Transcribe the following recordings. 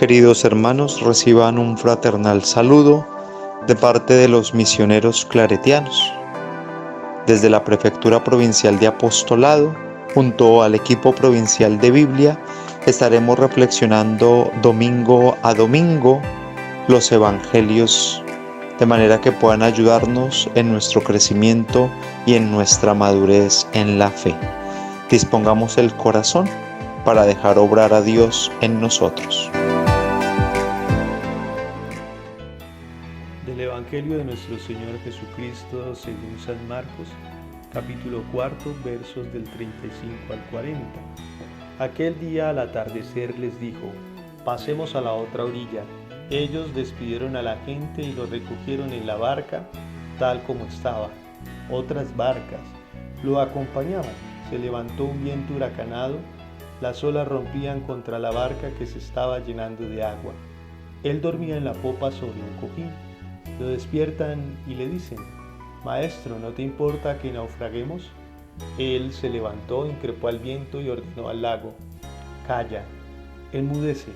Queridos hermanos, reciban un fraternal saludo de parte de los misioneros claretianos. Desde la Prefectura Provincial de Apostolado, junto al equipo provincial de Biblia, estaremos reflexionando domingo a domingo los evangelios, de manera que puedan ayudarnos en nuestro crecimiento y en nuestra madurez en la fe. Dispongamos el corazón para dejar obrar a Dios en nosotros. Del Evangelio de nuestro Señor Jesucristo según San Marcos, capítulo 4, versos del 35 al 40. Aquel día al atardecer les dijo: pasemos a la otra orilla. Ellos despidieron a la gente y lo recogieron en la barca tal como estaba. Otras barcas lo acompañaban. Se levantó un viento huracanado, las olas rompían contra la barca que se estaba llenando de agua. Él dormía en la popa sobre un cojín. Lo despiertan y le dicen: Maestro, ¿no te importa que naufraguemos? Él se levantó, increpó al viento y ordenó al lago: Calla, enmudece.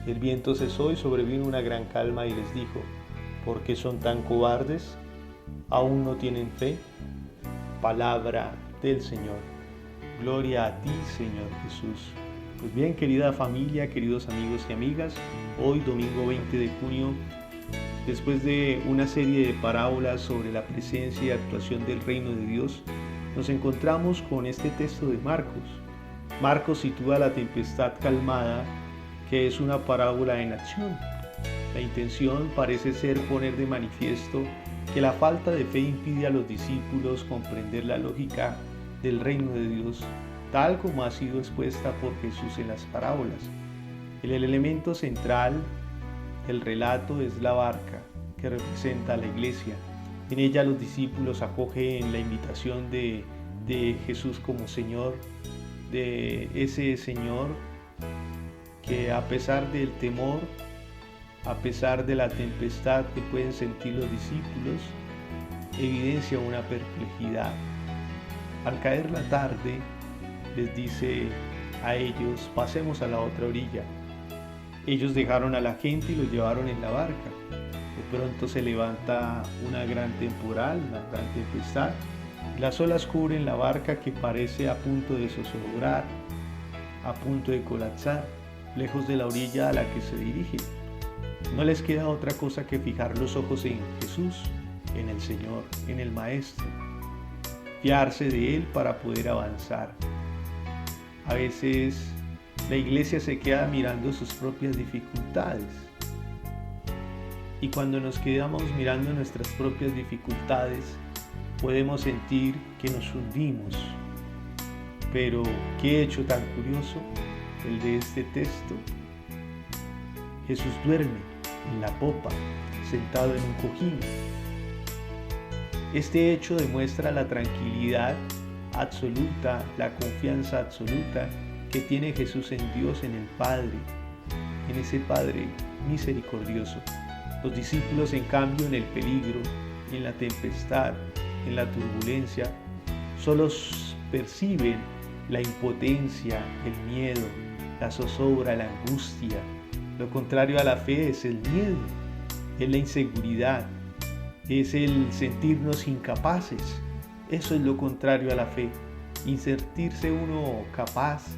El viento cesó y sobrevino una gran calma y les dijo: ¿por qué son tan cobardes? ¿Aún no tienen fe? Palabra del Señor. Gloria a ti, Señor Jesús. Pues bien, querida familia, queridos amigos y amigas, hoy domingo 20 de junio, después de una serie de parábolas sobre la presencia y actuación del reino de Dios, nos encontramos con este texto de Marcos. Marcos sitúa la tempestad calmada, que es una parábola en acción. La intención parece ser poner de manifiesto que la falta de fe impide a los discípulos comprender la lógica del reino de Dios, tal como ha sido expuesta por Jesús en las parábolas. El elemento central del relato es la barca, que representa a la iglesia. En ella los discípulos acogen la invitación de Jesús como Señor, de ese Señor que a pesar del temor, a pesar de la tempestad que pueden sentir los discípulos, evidencia una perplejidad. Al caer la tarde, les dice a ellos: pasemos a la otra orilla. Ellos dejaron a la gente y lo llevaron en la barca. De pronto se levanta una gran temporal, una gran tempestad. Las olas cubren la barca, que parece a punto de zozobrar, a punto de colapsar, lejos de la orilla a la que se dirigen. No les queda otra cosa que fijar los ojos en Jesús, en el Señor, en el Maestro. Fiarse de Él para poder avanzar. A veces la iglesia se queda mirando sus propias dificultades. Y cuando nos quedamos mirando nuestras propias dificultades, podemos sentir que nos hundimos. Pero qué hecho tan curioso el de este texto. Jesús duerme en la popa, sentado en un cojín. Este hecho demuestra la tranquilidad absoluta, la confianza absoluta que tiene Jesús en Dios, en el Padre, en ese Padre misericordioso. Los discípulos, en cambio, en el peligro, en la tempestad, en la turbulencia, solo perciben la impotencia, el miedo, la zozobra, la angustia. Lo contrario a la fe es el miedo, es la inseguridad, es el sentirnos incapaces. Eso es lo contrario a la fe, sentirse uno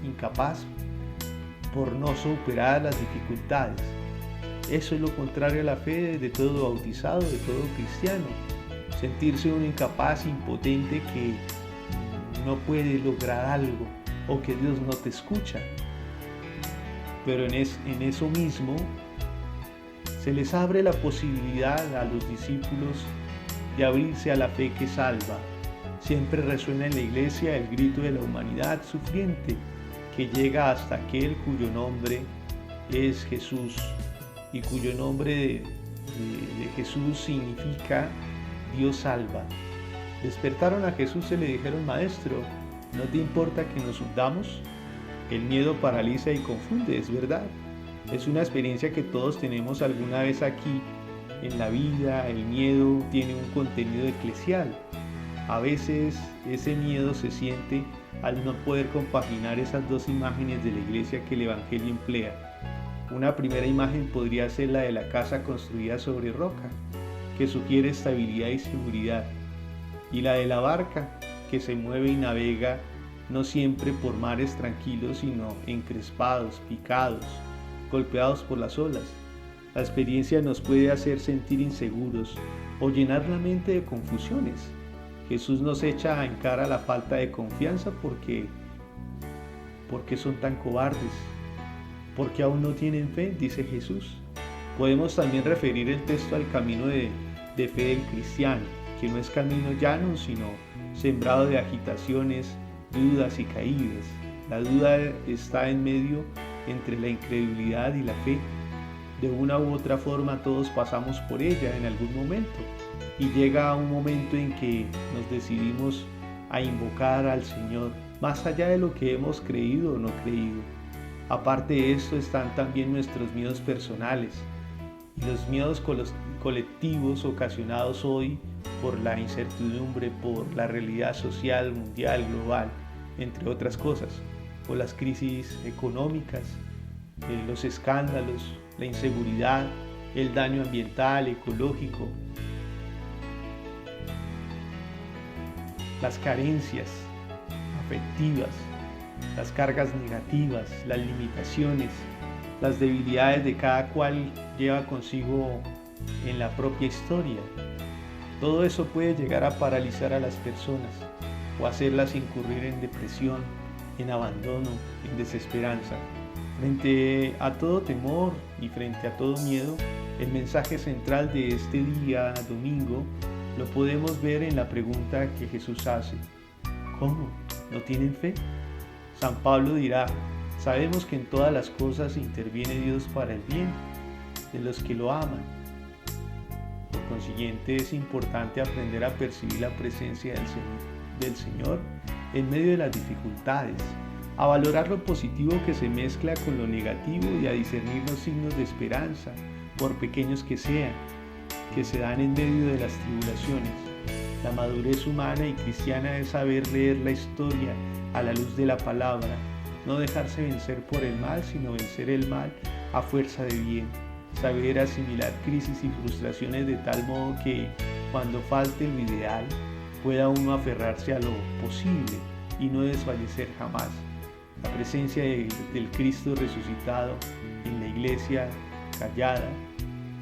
incapaz por no superar las dificultades. Eso es lo contrario a la fe de todo bautizado, de todo cristiano. Sentirse uno incapaz, impotente, que no puede lograr algo o que Dios no te escucha. Pero en eso mismo se les abre la posibilidad a los discípulos de abrirse a la fe que salva. Siempre resuena en la iglesia el grito de la humanidad sufriente, que llega hasta aquel cuyo nombre es Jesús, y cuyo nombre de Jesús significa Dios salva. Despertaron a Jesús y le dijeron: Maestro, ¿no te importa que nos hundamos? El miedo paraliza y confunde, es verdad. Es una experiencia que todos tenemos alguna vez aquí en la vida. El miedo tiene un contenido eclesial. A veces ese miedo se siente al no poder compaginar esas dos imágenes de la iglesia que el Evangelio emplea. Una primera imagen podría ser la de la casa construida sobre roca, que sugiere estabilidad y seguridad, y la de la barca, que se mueve y navega no siempre por mares tranquilos, sino encrespados, picados, golpeados por las olas. La experiencia nos puede hacer sentir inseguros o llenar la mente de confusiones. Jesús nos echa en cara la falta de confianza porque son tan cobardes, porque aún no tienen fe, dice Jesús. Podemos también referir el texto al camino de fe del cristiano, que no es camino llano, sino sembrado de agitaciones, dudas y caídas. La duda está en medio entre la incredulidad y la fe. De una u otra forma todos pasamos por ella en algún momento, y llega un momento en que nos decidimos a invocar al Señor más allá de lo que hemos creído o no creído. Aparte de esto están también nuestros miedos personales y los miedos colectivos ocasionados hoy por la incertidumbre, por la realidad social, mundial, global, entre otras cosas, por las crisis económicas, los escándalos, la inseguridad, el daño ambiental, ecológico, las carencias afectivas, las cargas negativas, las limitaciones, las debilidades de cada cual lleva consigo en la propia historia. Todo eso puede llegar a paralizar a las personas o hacerlas incurrir en depresión, en abandono, en desesperanza. Frente a todo temor y frente a todo miedo, el mensaje central de este día domingo lo podemos ver en la pregunta que Jesús hace: ¿cómo? ¿No tienen fe? San Pablo dirá: sabemos que en todas las cosas interviene Dios para el bien de los que lo aman. Por consiguiente, es importante aprender a percibir la presencia del Señor en medio de las dificultades, a valorar lo positivo que se mezcla con lo negativo y a discernir los signos de esperanza, por pequeños que sean, que se dan en medio de las tribulaciones. La madurez humana y cristiana es saber leer la historia a la luz de la palabra, no dejarse vencer por el mal, sino vencer el mal a fuerza de bien. Saber asimilar crisis y frustraciones de tal modo que cuando falte lo ideal pueda uno aferrarse a lo posible y no desfallecer jamás. La presencia del Cristo resucitado en la iglesia, callada,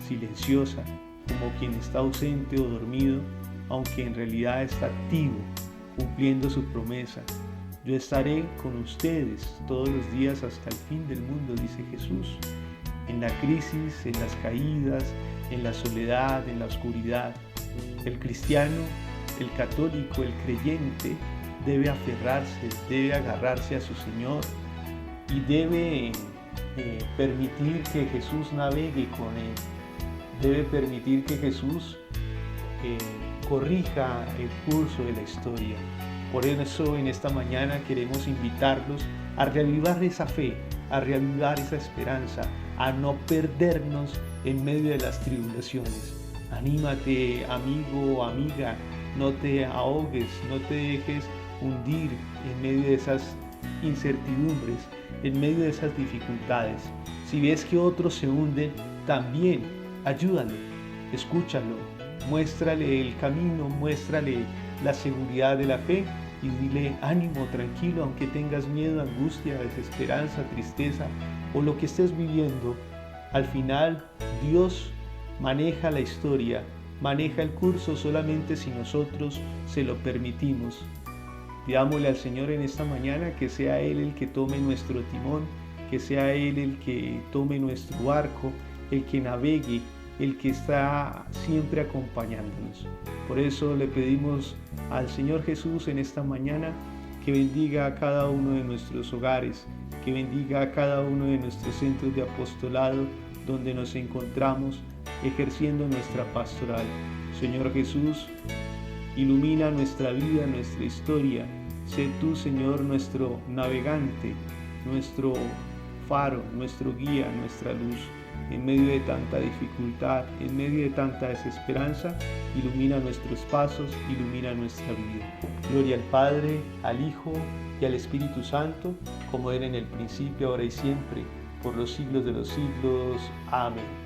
silenciosa, como quien está ausente o dormido, aunque en realidad está activo, cumpliendo su promesa. Yo estaré con ustedes todos los días hasta el fin del mundo, dice Jesús. En la crisis, en las caídas, en la soledad, en la oscuridad, el cristiano, el católico, el creyente debe aferrarse, debe agarrarse a su Señor y debe permitir que Jesús navegue con él. Debe permitir que Jesús corrija el curso de la historia. Por eso en esta mañana queremos invitarlos a reavivar esa fe, a reavivar esa esperanza, a no perdernos en medio de las tribulaciones. Anímate, amigo o amiga, no te ahogues, no te dejes hundir en medio de esas incertidumbres, en medio de esas dificultades. Si ves que otros se hunden, también ayúdalo, escúchalo, muéstrale el camino, muéstrale la seguridad de la fe y dile: ánimo, tranquilo, aunque tengas miedo, angustia, desesperanza, tristeza o lo que estés viviendo. Al final, Dios maneja la historia, maneja el curso solamente si nosotros se lo permitimos. Pidámosle al Señor en esta mañana que sea Él el que tome nuestro timón, que sea Él el que tome nuestro barco, el que navegue, el que está siempre acompañándonos. Por eso le pedimos al Señor Jesús en esta mañana que bendiga a cada uno de nuestros hogares, que bendiga a cada uno de nuestros centros de apostolado donde nos encontramos ejerciendo nuestra pastoral. Señor Jesús, ilumina nuestra vida, nuestra historia. Sé tú, Señor, nuestro navegante, nuestro faro, nuestro guía, nuestra luz. En medio de tanta dificultad, en medio de tanta desesperanza, ilumina nuestros pasos, ilumina nuestra vida. Gloria al Padre, al Hijo y al Espíritu Santo, como era en el principio, ahora y siempre, por los siglos de los siglos. Amén.